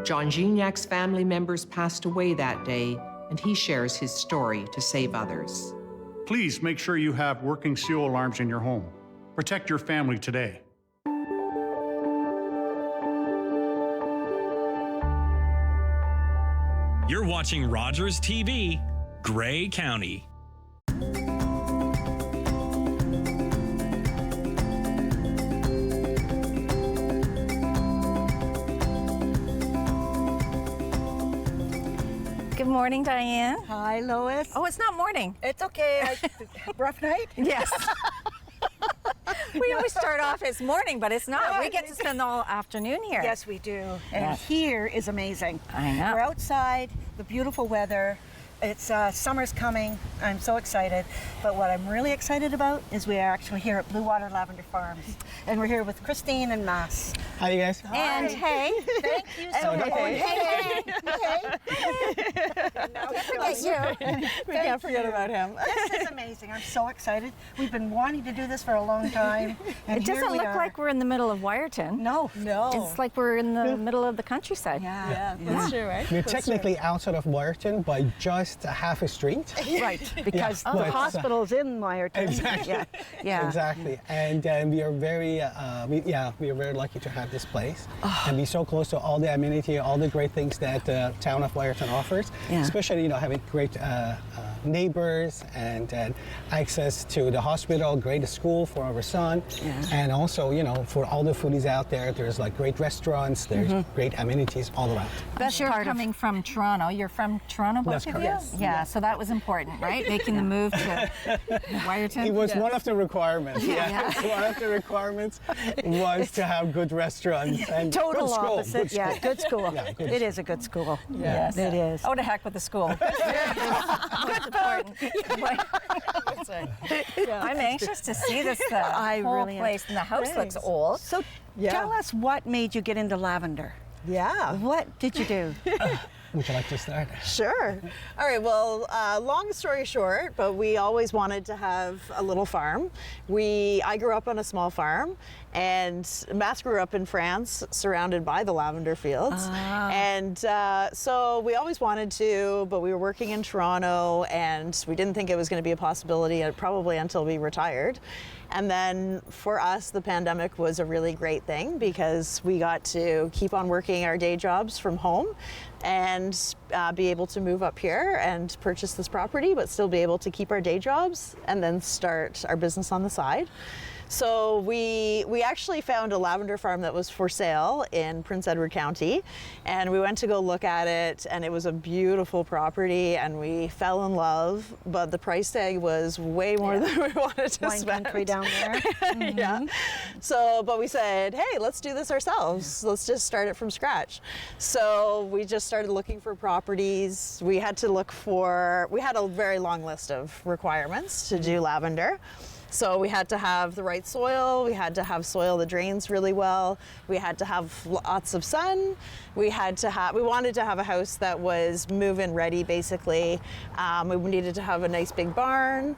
John Gignac's family members passed away that day, and he shares his story to save others. Please make sure you have working CO alarms in your home. Protect your family today. You're watching Rogers TV, Grey County. Good morning, Diane. Hi, Lois. Oh, it's not morning. It's okay. Rough night? Yes. We always start off as morning, but it's not. We get to spend the whole afternoon here. Yes, we do. And Yes. here is amazing. I know. We're outside, the beautiful weather. It's summer's coming. I'm so excited. But what I'm really excited about is we are actually here at Bluewater Lavender Farms. And we're here with Christine and Mas. Hi, you guys. And hey, Thank you so much. hey. Forget you. We can't forget about him. This is amazing. I'm so excited. We've been wanting to do this for a long time. And It doesn't look like we're in the middle of Wyerton. No. It's like we're in the middle of the countryside. Yeah. That's true, right? We're technically outside of Wyerton by just half a street. Right, because Yeah, the but, hospital's in Wyerton. Exactly. Yeah. Exactly. And we are very, we are very lucky to have this place and be so close to all the amenity, all the great things that the town of Wyerton offers. Yeah. Especially, having great neighbors and access to the hospital, great school for our son, and also, for all the foodies out there. There's like great restaurants. There's great amenities all around. Best part coming from Toronto. You're from Toronto, both That's of correct. you? Yeah, so that was important, right? Making the move to Wyerton. It was one of the requirements. One of the requirements was to have good restaurants and Total good school. opposite. Good school. Yeah, good It is a good school. Yes. It is. Oh, to heck with the school. Good important. I'm anxious to see this whole really am. place, and the house looks old. So tell us what made you get into lavender. Yeah. What did you do? Would you like to start? Sure. All right, well, long story short, but we always wanted to have a little farm. I grew up on a small farm, and Mas grew up in France, surrounded by the lavender fields. And so we always wanted to, but we were working in Toronto, and we didn't think it was going to be a possibility, probably until we retired. And then for us, the pandemic was a really great thing because we got to keep on working our day jobs from home and be able to move up here and purchase this property, but still be able to keep our day jobs and then start our business on the side. So we actually found a lavender farm that was for sale in Prince Edward County, and we went to go look at it, and it was a beautiful property, and we fell in love, but the price tag was way more than we wanted to Wine spend. country down there. Yeah. So, but we said, hey, let's do this ourselves. Let's just start it from scratch. So we just started looking for properties. We had a very long list of requirements to do lavender. So we had to have the right soil, we had to have soil that drains really well, we had to have lots of sun, we wanted to have a house that was move-in ready basically. We needed to have a nice big barn,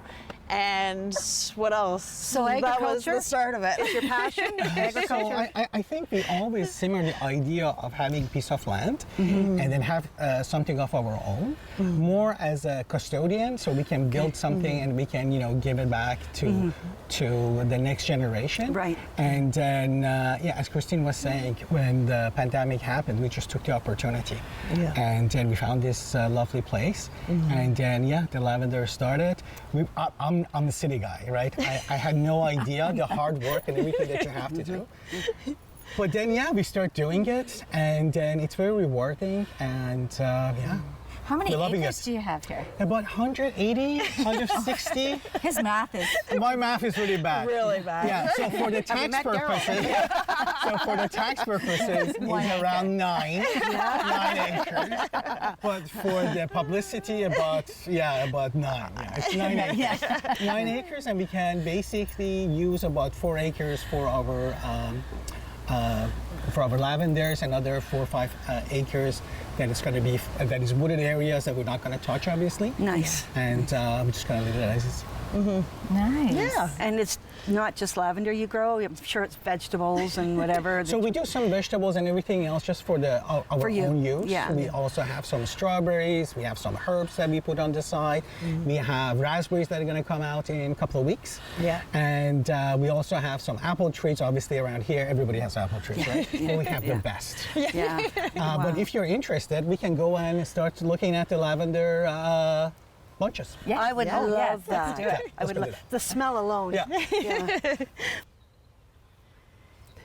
and what else? So that was agriculture the start of it. is your passion? Agriculture? So I think we always simmer the idea of having a piece of land and then have something of our own, more as a custodian, so we can build something and we can, give it back to the next generation. Right. And then, as Christine was saying, when the pandemic happened, we just took the opportunity. Yeah. And then we found this lovely place. And then, the lavender started. I'm a city guy, right? I had no idea the hard work and everything that you have to do. But then, we start doing it, and then it's very rewarding, and How many We're loving acres it. do you have here? about 180, 160. His math is... My math is really bad. Really bad. Yeah, so for the tax purposes, it's around 9 acres. But for the publicity, about 9. Yeah, it's 9 acres. 9 acres, and we can basically use about 4 acres for our lavenders, and another 4 or 5 acres that is wooded areas that we're not going to touch, obviously. Nice. And we're just going to leave it as is. Nice. Yeah. And it's not just lavender you grow. I'm sure it's vegetables and whatever. So we do some vegetables and everything else just for our For you. own use. Yeah. We also have some strawberries. We have some herbs that we put on the side. We have raspberries that are going to come out in a couple of weeks. Yeah. And we also have some apple trees. Obviously, around here, everybody has apple trees, right? But we have the best. Yeah. But if you're interested, we can go and start looking at the lavender bunches. Yeah. I would love Yes, that. let's do it. I would go do love that. the smell alone. Yeah. Yeah.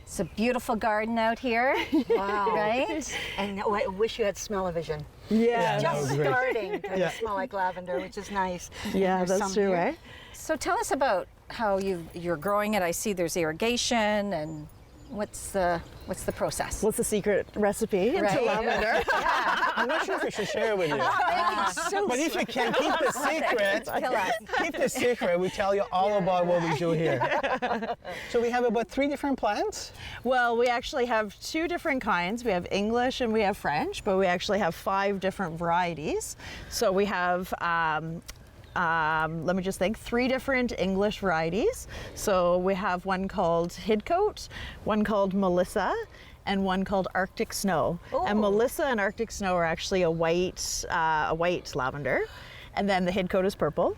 It's a beautiful garden out here. Wow. Right? And I wish you had smell-o-vision. Yeah. that Just was great. starting to Yeah. smell like lavender, which is nice. Yeah, There's that's some true, here. right? So tell us about how you're growing it. I see there's irrigation, and what's the process? What's the secret recipe to Right. lavender? I'm not sure if we should share with you. But if you can keep the secret, Tell us. keep the secret, we tell you all about what we do here. So we have about 3 different plants. Well, we actually have 2 different kinds. We have English and we have French, but we actually have 5 different varieties. So we have let me just think, 3 different English varieties. So we have one called Hidcote, one called Melissa, and one called Arctic Snow. And Melissa and Arctic Snow are actually a white lavender, and then the Hidcote is purple.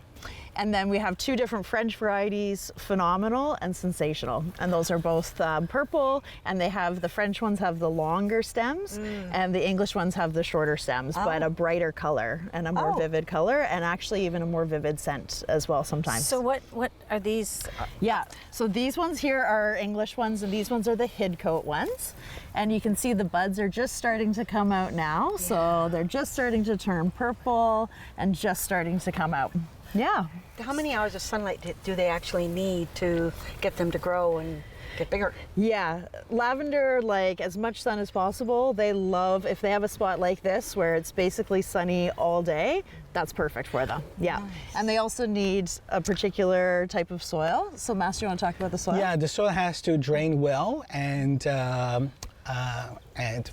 And then we have 2 different French varieties, Phenomenal and Sensational. And those are both purple, and the French ones have the longer stems, and the English ones have the shorter stems, but a brighter color and a more vivid color, and actually even a more vivid scent as well sometimes. So what are these? Yeah, so these ones here are English ones, and these ones are the Hidcote ones. And you can see the buds are just starting to come out now, so they're just starting to turn purple and just starting to come out. Yeah. How many hours of sunlight do they actually need to get them to grow and get bigger? Yeah, lavender, like as much sun as possible. They love, if they have a spot like this where it's basically sunny all day, that's perfect for them. Yeah. Nice. And they also need a particular type of soil. So Master, you want to talk about the soil? Yeah, the soil has to drain well, and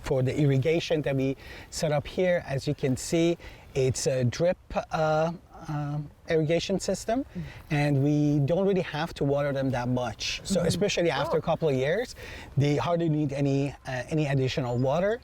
for the irrigation that we set up here, as you can see, it's a drip irrigation system, and we don't really have to water them that much. So especially after a couple of years, they hardly need any additional water.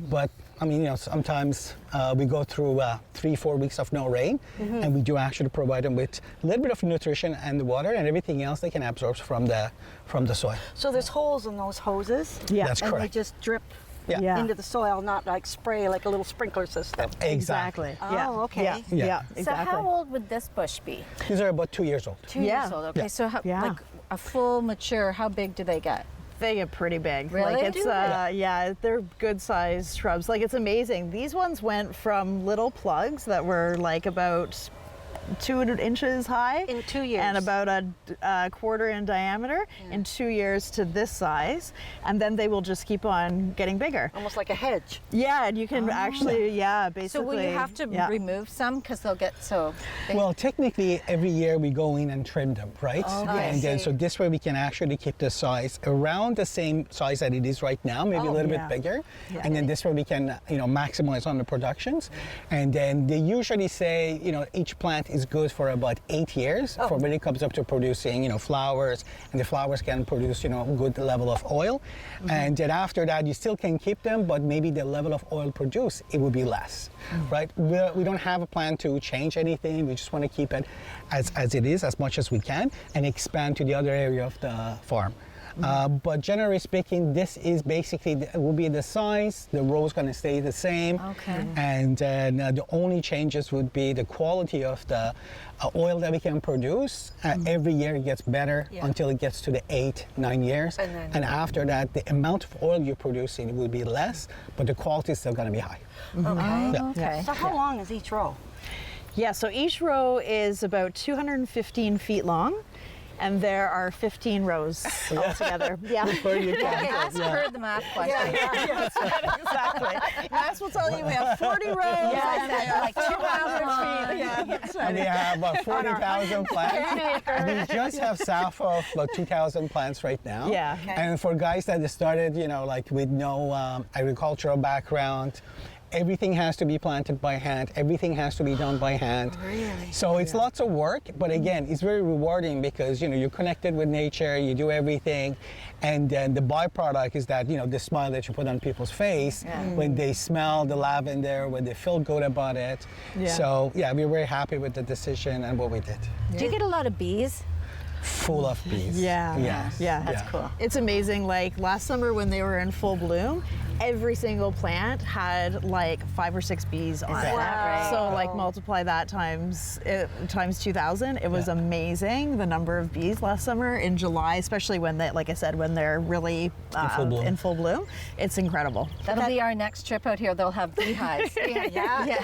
But I mean, you know, sometimes we go through 3-4 weeks of no rain, and we do actually provide them with a little bit of nutrition and the water, and everything else they can absorb from the soil. So there's holes in those hoses? Yeah. That's and correct. they just drip Yeah. into the soil, not like spray like a little sprinkler system. Exactly. Yeah. Oh, okay. Yeah. Yeah. Yeah. So Exactly. how old would this bush be? These are about 2 years old. 2 years Yeah. old. Okay. Yeah. So how, Yeah. like a full mature, how big do they get? They get pretty big. Really? Like it's Do they? yeah, they're good sized shrubs. Like it's amazing. These ones went from little plugs that were like about 2 inches high In 2 years. and about a quarter in diameter in 2 years to this size, and then they will just keep on getting bigger. Almost like a hedge. Yeah, and you can actually basically. So will you have to yeah. remove some because they'll get so big? Well, technically, every year we go in and trim them, right? Okay. And then, so this way we can actually keep the size around the same size that it is right now, maybe a little yeah. bit bigger. And then this way we can, you know, maximize on the productions. And then they usually say, you know, each plant is good for about 8 years for when it comes up to producing, you know, flowers, and the flowers can produce, you know, a good level of oil. And then after that, you still can keep them, but maybe the level of oil produced, it will be less, right? We don't have a plan to change anything. We just want to keep it as it is, as much as we can, and expand to the other area of the farm. But generally speaking, this is basically, it will be the size, the row is going to stay the same. Okay. And then the only changes would be the quality of the oil that we can produce. Every year it gets better until it gets to the 8-9 years. And after that, the amount of oil you're producing will be less, but the quality is still going to be high. Okay. Yeah. Okay. So how long is each row? Yeah, so each row is about 215 feet long, and there are 15 rows altogether. Yeah. Before you can- Ask her the math question. Exactly. Max will tell you we have 40 rows. Yes, and like 200 feet. Yeah, that's right. And we have about 40,000 plants. We just have south of about 2,000 plants right now. Yeah. Okay. And for guys that started, you know, like with no agricultural background, everything has to be planted by hand. Everything has to be done by hand. Really? So it's lots of work, but again, it's very rewarding because, you know, you're connected with nature, you do everything, and then the byproduct is that, you know, the smile that you put on people's face when they smell the lavender, when they feel good about it. Yeah. So yeah, we're very happy with the decision and what we did. Do you get a lot of bees? Full of bees. Yeah. Yes. Yeah. That's cool. It's amazing. Like last summer when they were in full bloom, every single plant had like 5 or 6 bees on it. Wow. So like multiply that times 2,000. It was amazing the number of bees last summer in July, especially when they, like I said, when they're really in full bloom. It's incredible. That'll be our next trip out here. They'll have beehives. Yeah.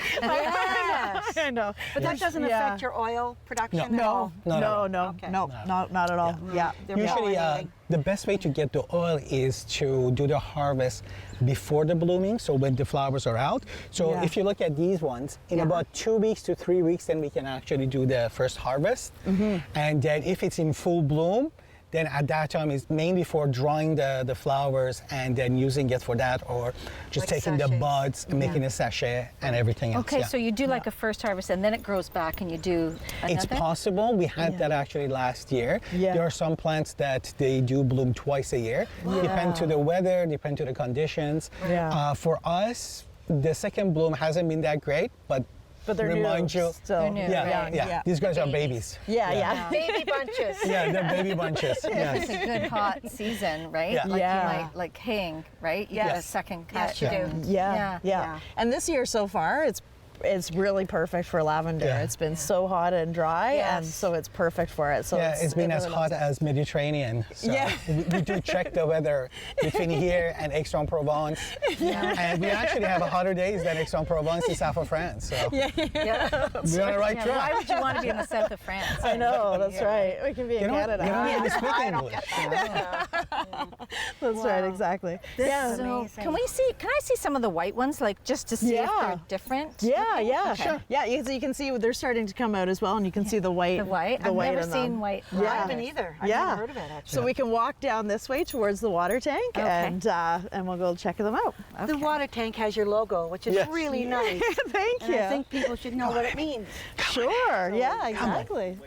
I know. But that doesn't affect your oil production at all? No, Okay. not at all. Yeah. They're Usually, pollinating. the best way to get the oil is to do the harvest before the blooming, so when the flowers are out. So if you look at these ones, in about 2 weeks to 3 weeks, then we can actually do the first harvest. And then if it's in full bloom, then at that time it's mainly for drying the flowers and then using it for that, or just Like taking the sachets. buds and making a sachet and everything else. Okay, yeah. so you do like a first harvest and then it grows back and you do another? It's possible. We had that actually last year. Yeah. There are some plants that they do bloom twice a year. Depend to the weather, depend to the conditions. Yeah. For us, the second bloom hasn't been that great, but they're remind new you. still. They're new, Yeah, young, yeah. These guys are babies. Yeah. Baby bunches. Yeah, they're baby bunches. It's Yes. a good hot season, right? Yeah. Like Yeah. you might like haying, right? You get a Yes. second cut. Yes, you do. Yeah. And this year so far, it's really perfect for lavender. Yeah. It's been so hot and dry, and Yes. so it's perfect for it. So Yeah, it's been it as really hot loves as Mediterranean. So Yeah. we do check the weather between here and Aix-en-Provence. And we actually have hotter days than Aix-en-Provence in south of France. So we're on the right Yeah, track. why would you want to be in the south of France? I know, that's right. We can be in Canada. You don't even speak English. You know? That's right, exactly. Yeah. So can I see some of the white ones, like just to see if Yeah. they're different? Yeah. Sure. Yeah, you can see they're starting to come out as well, and you can see the white. The white? The I've white never in them. seen white. I haven't either. I've Yeah. never heard of it, actually. So we can walk down this way towards the water tank, Okay. and we'll go check them out. The water tank has your logo, which is Yes. really nice. Thank And you. I think people should know what it means. Sure. Yeah, exactly.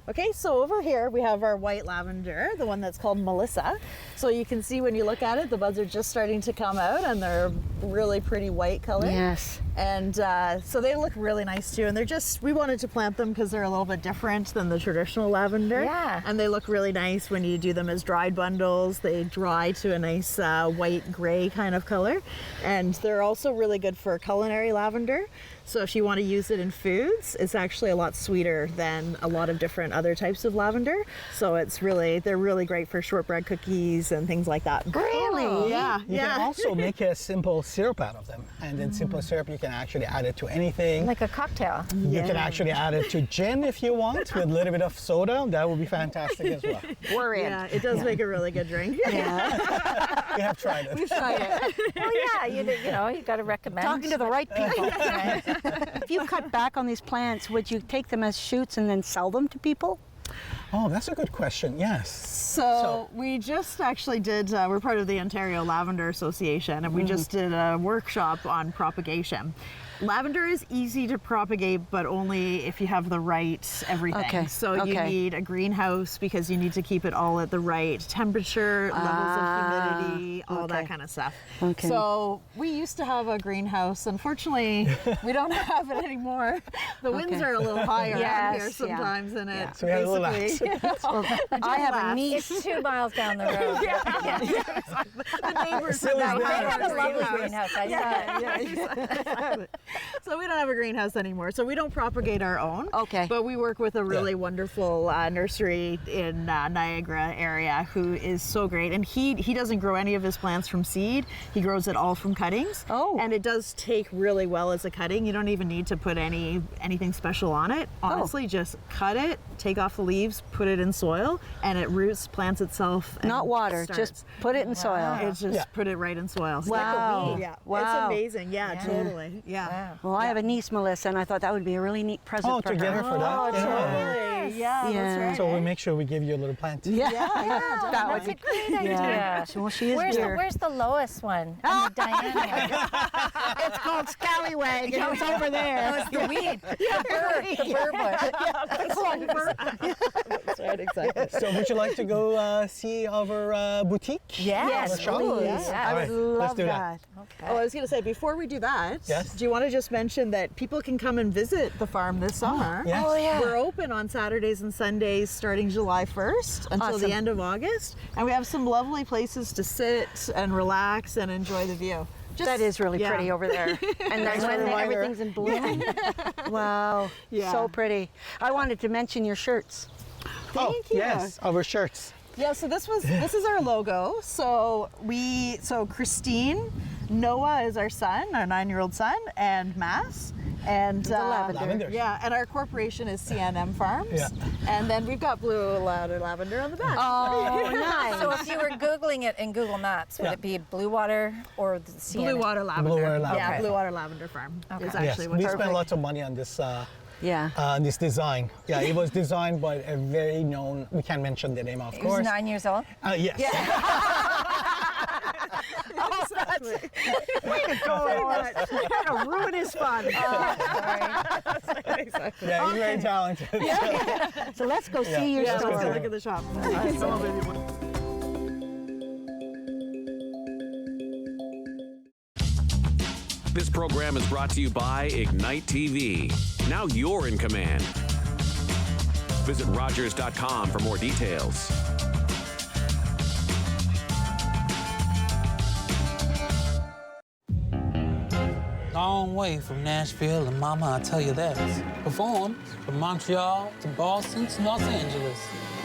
Okay, so over here we have our white lavender, the one that's called Melissa. So you can see when you look at it, the buds are just starting to come out and they're really pretty white color. Yes. And so they look really nice too. And we wanted to plant them because they're a little bit different than the traditional lavender. Yeah. And they look really nice when you do them as dried bundles. They dry to a nice white gray kind of color. And they're also really good for culinary lavender. So if you want to use it in foods, it's actually a lot sweeter than a lot of different other types of lavender. So they're really great for shortbread cookies and things like that. Really? Yeah. You can also make a simple syrup out of them. And then simple syrup, you can actually add it to anything. Like a cocktail. You can actually add it to gin if you want, with a little bit of soda. That would be fantastic as well. We're in. Yeah, it does make a really good drink. We have tried it. Tried it. Well, yeah, you got to recommend. Talking to the right people. Right? If you cut back on these plants, would you take them as shoots and then sell them to people? Oh, that's a good question. Yes. So we just actually did, we're part of the Ontario Lavender Association, and we just did a workshop on propagation. Lavender is easy to propagate, but only if you have the right everything. Okay, So you okay. need a greenhouse because you need to keep it all at the right temperature, levels of humidity, all that okay. kind of stuff. Okay. So we used to have a greenhouse. Unfortunately, we don't have it anymore. The winds are a little higher out here Yes, yeah. sometimes, and it So we had a little basically, I have a niece. It's 2 miles down the road. the neighbors Silly now greenhouse. They have a lovely greenhouse. greenhouse. I saw it. So we don't have a greenhouse anymore. So we don't propagate our own. Okay. But we work with a really wonderful nursery in Niagara area who is so great. And he doesn't grow any of his plants from seed. He grows it all from cuttings. Oh. And it does take really well as a cutting. You don't even need to put anything special on it. Honestly, just cut it, take off the leaves, put it in soil, and it roots, plants itself. And Not water, starts. just put it in soil. It's just put it right in soil. Wow. Yeah. Wow. It's amazing. Yeah, totally. Yeah. Well, I have a niece, Melissa, and I thought that would be a really neat present Oh, for to get her for that? Totally. Yeah, Yeah. that's right. So we make sure we give you a little plant. Yeah. That That's a great idea. Yeah. So, well, she is Where's dear. the Lois one and the Diane one? It's called scallywag, and it's over there. Oh, it's the weed. The burr bush. That's right, exactly. So would you like to go see our boutique? Yes, Our shop? please. Yes, Yeah. I All would right, let's love do that. Okay. Oh, I was going to say, before we do that, Yes. do you want to just mention that people can come and visit the farm this summer? Yes. Oh, yeah. We're open on Saturdays and Sundays starting July 1st until Awesome. the end of August. And we have some lovely places to sit and relax and enjoy the view. That is really yeah. pretty over there. And then for the when reminder. everything's in bloom. Wow, Yeah. so pretty. I wanted to mention your shirts. Thank you. Yes, our shirts. Yeah, so this is our logo. So Christine, Noah is our son, our 9-year-old son, and Mass. And Lavender. yeah, and our corporation is CNM Farms. Yeah. And then we've got Bluewater Lavender on the back. Oh, nice. So if you were Googling it in Google Maps, would Yeah. it be Bluewater or the CNN? Bluewater Lavender. Bluewater Lavender. Yeah, Okay. Bluewater Lavender Farm is Yes, actually we what's spent lots of money on this Yeah. this design. Yeah, it was designed by a very known, we can't mention the name, of He was course. 9 years old. Yes. Way to go, Lois. You're gonna ruin his fun. exactly. Yeah, he's very talented. So let's go see your Yeah, let's go store. look at the shop. This program is brought to you by Ignite TV. Now you're in command. Visit Rogers.com for more details. Long way from Nashville and Mama, I tell you that. Performed from Montreal to Boston to Los Angeles.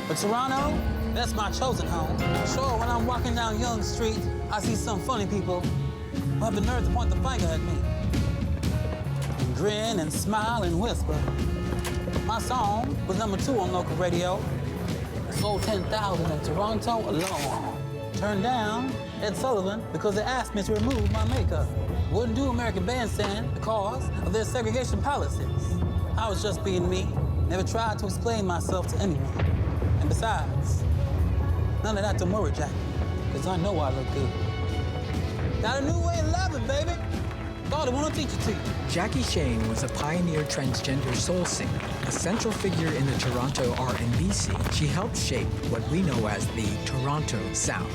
But Toronto, that's my chosen home. Sure, when I'm walking down Yonge Street, I see some funny people who have the nerve to point the finger at me. And grin and smile and whisper. My song was #2 on local radio. Sold 10,000 in Toronto alone. Turned down Ed Sullivan because they asked me to remove my makeup. Wouldn't do American Bandstand because of their segregation policies. I was just being me. Never tried to explain myself to anyone. And besides, none of that to worry, Jackie, because I know I look good. Got a new way of loving, baby. God, I want to teach it to you. Jackie Shane was a pioneer transgender soul singer, a central figure in the Toronto R&B scene. She helped shape what we know as the Toronto sound.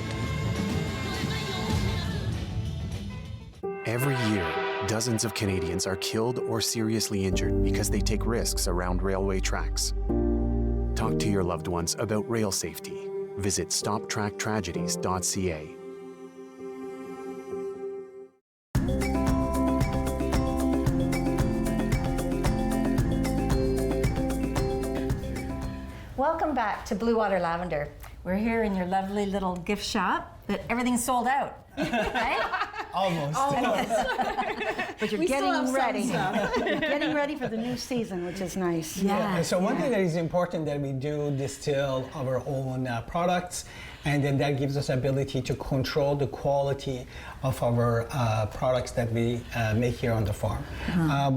Every year, dozens of Canadians are killed or seriously injured because they take risks around railway tracks. Talk to your loved ones about rail safety. Visit stoptracktragedies.ca. Welcome back to Bluewater Lavender. We're here in your lovely little gift shop, but everything's sold out, right? Almost. But you're getting ready. You're getting ready for the new season, which is nice. Yeah. So one thing that is important that we do distill our own products, and then that gives us ability to control the quality of our products that we make here on the farm.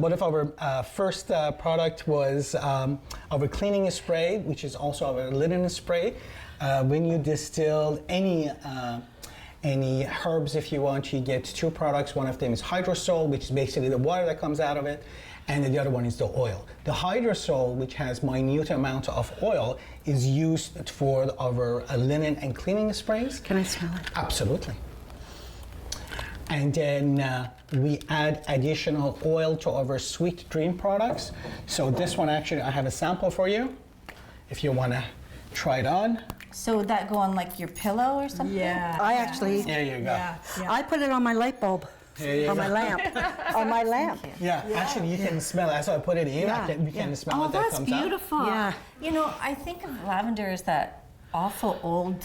One of our first product was our cleaning spray, which is also our linen spray. When you distill any herbs, if you want, you get 2 products. One of them is hydrosol, which is basically the water that comes out of it, and then the other one is the oil. The hydrosol, which has minute amount of oil, is used for our linen and cleaning sprays. Can I smell it? Absolutely. And then we add additional oil to our Sweet Dream products. So this one, actually, I have a sample for you, if you want to try it on. So would that go on like your pillow or something? Yeah. I actually, There you go. I put it on my light bulb, on my lamp, on my lamp. Yeah, actually, you can smell it. As I put it in, you can smell Oh, it that that's comes out. beautiful. Yeah. You know, I think of lavender as that awful old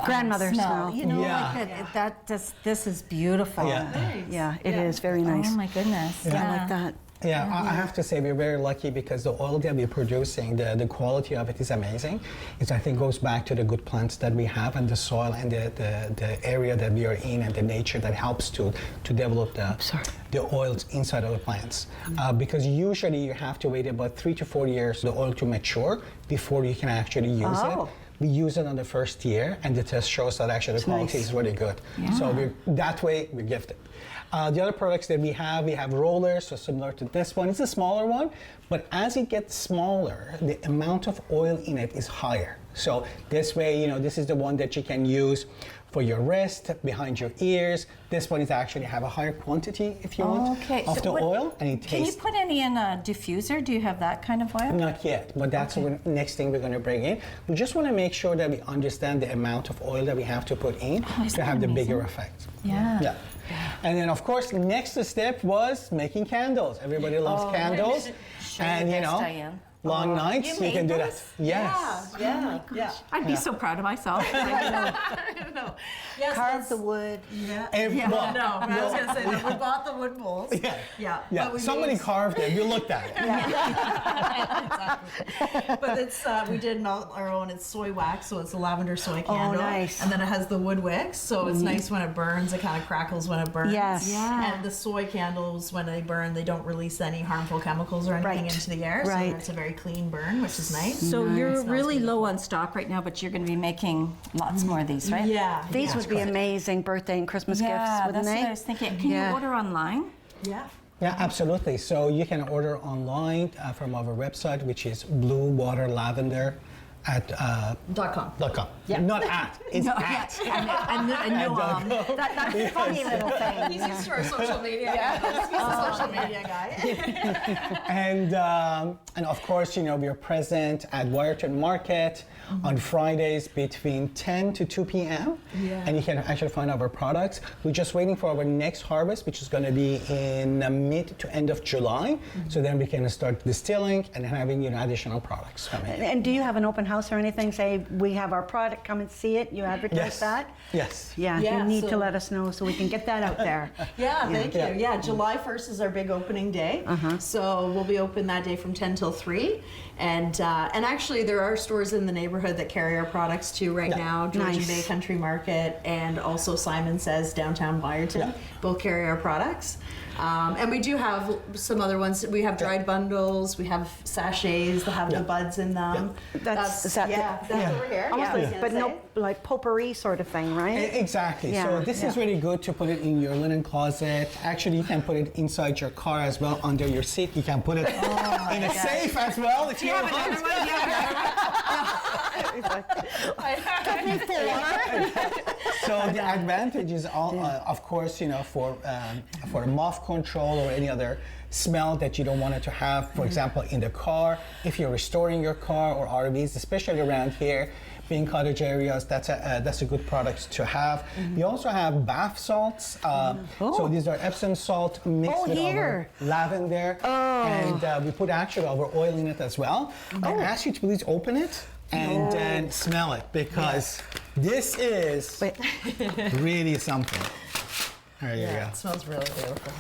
Grandmother smell. You know, Yeah. like that just, this is beautiful. Yeah. Yeah, it is very nice. Oh my goodness. I like that. Yeah, I have to say we're very lucky because the oil that we're producing, the quality of it is amazing. It, I think, goes back to the good plants that we have and the soil and the area that we are in and the nature that helps to develop the oils inside of the plants. Because usually you have to wait about 3 to 4 years for the oil to mature before you can actually use it. we use it on the first year, and the test shows that actually the quality is really good. So that way, we gift it. The other products that we have rollers, so similar to this one. It's a smaller one, but as it gets smaller, the amount of oil in it is higher. So this way, you know, this is the one that you can use for your wrist, behind your ears. This one is actually have a higher quantity, if you want, of the oil, and it tastes. Can you put any in a diffuser? Do you have that kind of oil? Not yet, but that's the next thing we're going to bring in. We just want to make sure that we understand the amount of oil that we have to put in to have the bigger effect. Yeah. And then, of course, next step was making candles. Everybody loves candles, and you know, Diane. long nights you can do that. Yes. Yeah. I'd be so proud of myself. No. Carve the wood. Yeah. Well, No, I was going to say that we bought the wood bowls. Yeah. But Somebody carved it. You looked at it. Exactly. But it's we did melt our own. It's soy wax, so it's a lavender soy candle. nice. And then it has the wood wicks, so it's nice when it burns. It kind of crackles when it burns. Yes. And the soy candles, when they burn, they don't release any harmful chemicals or anything into the air. So it's a very clean burn, which is nice. So you're really low on stock right now, but you're going to be making lots more of these, right? Yeah. These would be amazing birthday and Christmas gifts, wouldn't that's they? what I was thinking. Can you order online? Yeah. Yeah, absolutely. So you can order online from our website, which is Bluewater Lavender at .com. Yeah. Not at. It's at. That's a funny little thing. He's used to our social media. He's a social media guy. And of course, you know, we are present at Wyerton Market on Fridays between 10 to 2 p.m. And you can actually find our products. We're just waiting for our next harvest, which is going to be in mid to end of July. So then we can start distilling and having, you know, additional products coming in. And do you have an open house or anything? Say, we have our product, come and see it. You advertise that? Yes. Yeah, you need to let us know so we can get that out there. Thank you. Yeah, July 1st is our big opening day. So we'll be open that day from 10 till 3. And actually, there are stores in the neighborhood that carry our products too right now. Georgian Bay Country Market and also Simon Says downtown Byerton both carry our products. And we do have some other ones. We have dried bundles. We have sachets that have the buds in them. That's over here. But no, like potpourri sort of thing, right? Exactly. So this is really good to put it in your linen closet. Actually, you can put it inside your car as well, under your seat. You can put it in a safe as well if you want. So the advantage is, of course, you know, for moth control or any other smell that you don't want it to have. For example, in the car, if you're restoring your car or RVs, especially around here, being cottage areas, that's a good product to have. We also have bath salts. So these are Epsom salt mixed with our lavender, and we put actually our oil in it as well. I ask you to please open it and then smell it, because this is really something. There you go. It smells really beautiful.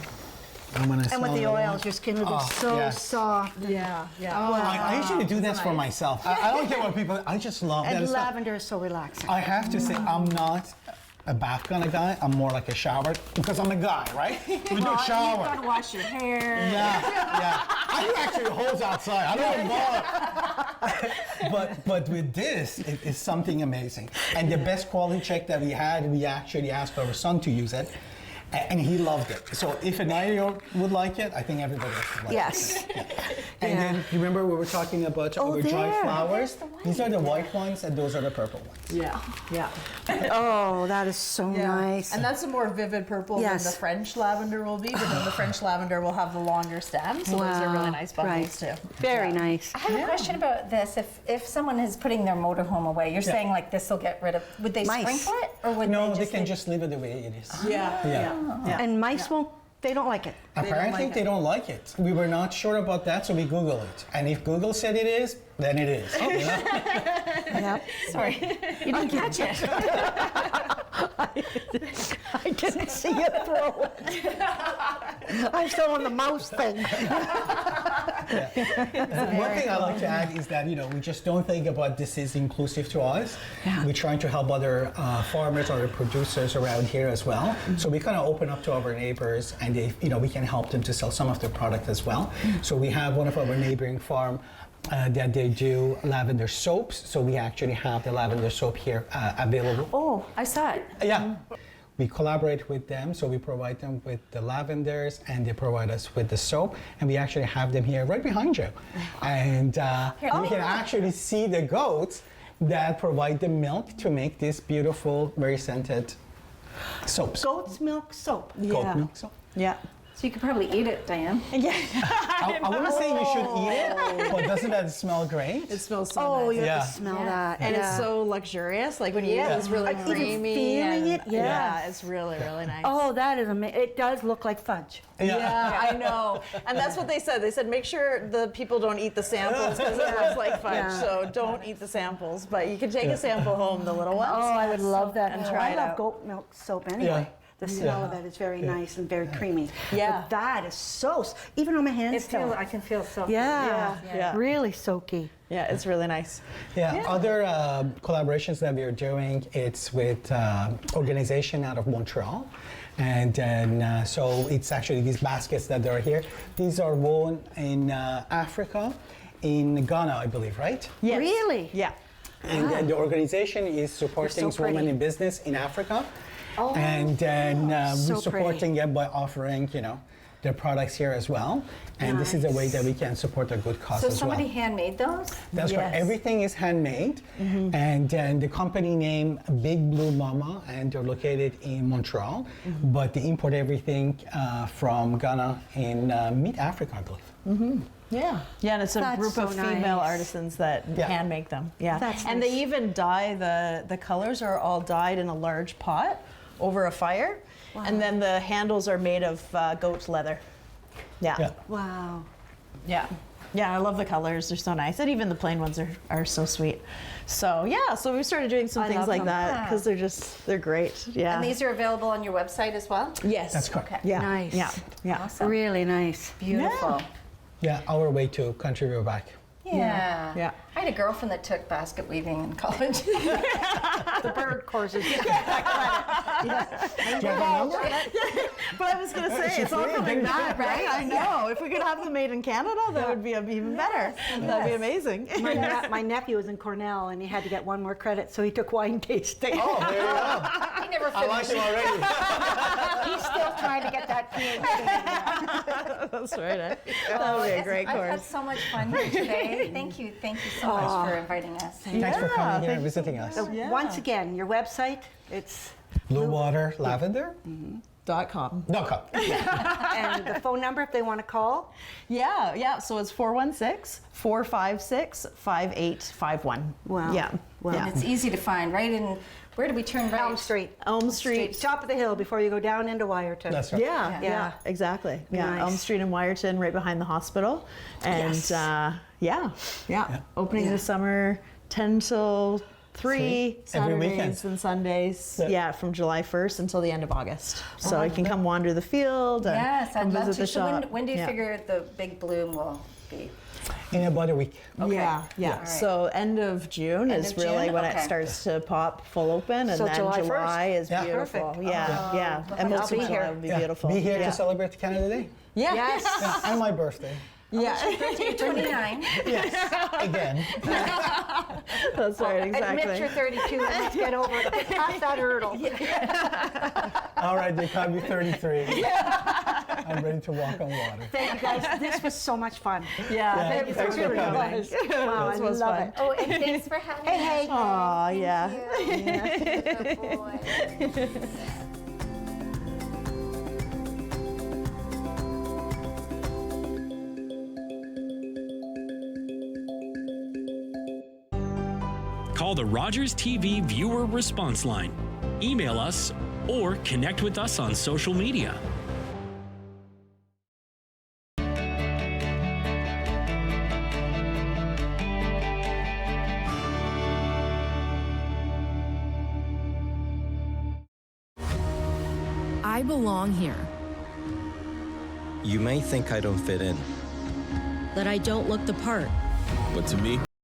I'm gonna And with the oils, your skin will be so soft. I usually do this for myself. I don't care what people. I just love that. And lavender is so relaxing. I have to say, I'm not a bath kind of guy. I'm more like a shower, because I'm a guy, right? We do a shower. You gotta wash your hair. I do actually hose outside. I don't bother. But with this, it is something amazing. And the best quality check that we had, we actually asked our son to use it. And he loved it. So if a 9-year-old would like it, I think everybody else would like it. And then, remember we were talking about our dried flowers? These are the white ones, and those are the purple ones. Oh, that is so nice. And that's a more vivid purple than the French lavender will be, but then the French lavender will have the longer stem, so those are really nice bundles too. Very nice. I have a question about this. If someone is putting their motorhome away, you're saying like this will get rid of, would they sprinkle it? Or would they can just leave it the way it is. And mice won't, they don't like it. Apparently they don't like it. We were not sure about that, so we Googled it. And if Google said it is, then it is. You know? Sorry, you didn't catch it. I didn't see you throw it. I'm still on the mouse thing. One thing I like to add is that, you know, we just don't think about this is inclusive to us. We're trying to help other farmers, other producers around here as well. So we kind of open up to our neighbors, and they, you know, we can help them to sell some of their product as well. So we have one of our neighboring farm that they do lavender soaps. So we actually have the lavender soap here available. Oh, I saw it. Yeah. We collaborate with them, so we provide them with the lavenders and they provide us with the soap, and we actually have them here right behind you. And you can actually see the goats that provide the milk to make this beautiful, very scented soaps. Goat's milk soap. Goat milk soap. Yeah. So you could probably eat it, Diane. Yeah. I want to say you should eat it, but doesn't that smell great? It smells so Oh, nice. you Yeah. have to smell that. And it's so luxurious. Like when you eat it, it's really Even creamy. feeling and, it, yeah. it's really, really nice. Oh, that is amazing. It does look like fudge. Yeah, I know. And that's what they said. They said make sure the people don't eat the samples because it looks like fudge. Yeah. So don't eat the samples. But you can take a sample home, the little ones. Oh, I would love that. And try I it love out. goat milk soap anyway. The smell of it is very nice and very creamy. Yeah. But that is so, even on my hands. I can feel so. Yeah. Really soaky. Yeah, it's really nice. Yeah. Other collaborations that we are doing, it's with organization out of Montreal. And then, so it's actually these baskets that are here. These are woven in Africa, in Ghana, I believe, right? Yes. Really? Yeah. And then the organization is supporting so pretty. women in business in Africa. Oh, And then so we're supporting it by offering, their products here as well. And this is a way that we can support a good cause So as well. somebody handmade those? That's right. Yes. Everything is handmade. And then the company name Big Blue Mama, and they're located in Montreal. But they import everything from Ghana in mid-Africa, I believe. Yeah. Yeah, and it's a That's group of so female nice. artisans that hand make them. Yeah. That's and nice. they even dye the colors are all dyed in a large pot over a fire. And then the handles are made of goat leather. Yeah. Wow. Yeah. Yeah, I love the colors. They're so nice. And even the plain ones are so sweet. So, yeah, so we started doing some I things love like them. that because they're great. Yeah. And these are available on your website as well? Yes. That's correct. Okay. Yeah. Nice. Yeah. Yeah. Awesome. Really nice. Beautiful. Yeah, our way to contribute back. Yeah. Yeah. I had a girlfriend that took basket weaving in college. The bird courses. Do you have a number? But I was going to say, it's all coming back, right? I know. If we could have them made in Canada, that would be even better. That'd be amazing. My nephew was in Cornell and he had to get one more credit, so he took wine tasting. Oh, there you go. He never I like finished. him already. He's still trying to get that PhD. That's right. That would be a great I've had course. so much fun here today. Thank you so much for inviting us. Thanks for coming here and visiting us. Once again, your website, it's Bluewater Lavender. .com. .com. and the phone number if they want to call. Yeah. So it's 416-456-5851. Wow. Yeah. Wow. And it's easy to find, right? And where do we turn right? Elm Street. Elm Street. Top of the hill before you go down into Wyerton. That's right. Yeah, exactly. Yeah, Nice. Elm Street in Wyerton, right behind the hospital. And opening this summer, 10 till 3, Every weekend. Saturdays and Sundays. Yeah. From July 1st until the end of August. So you can come wander the field and Yes, I'd come love visit to. the So shop. when do you figure the big bloom will be? In about a week. Okay. Yeah. All So end of June End is of really June? when Okay. it starts to pop full open, and So then July 1st? July is Yeah. beautiful. Perfect. Yeah. And I'll most be of July here. will be Yeah. beautiful. Be here yeah. to celebrate Canada Day. Yeah. Yes. Yeah, and my birthday. Yeah. You're 29. Yes, again. That's right. Exactly. Admit you're 32 and let's get over it. Past that hurdle. All right, they call me 33. I'm ready to walk on water. Thank you guys. This was so much fun. Yeah. Thank you Thanks for really coming. much. Wow, This I was love fun. it. Oh, and thanks for having Hey, us. hey. Aw, yeah. Good boy. Call the Rogers TV viewer response line. Email us or connect with us on social media. I belong here. You may think I don't fit in, That I don't look the part. but to me,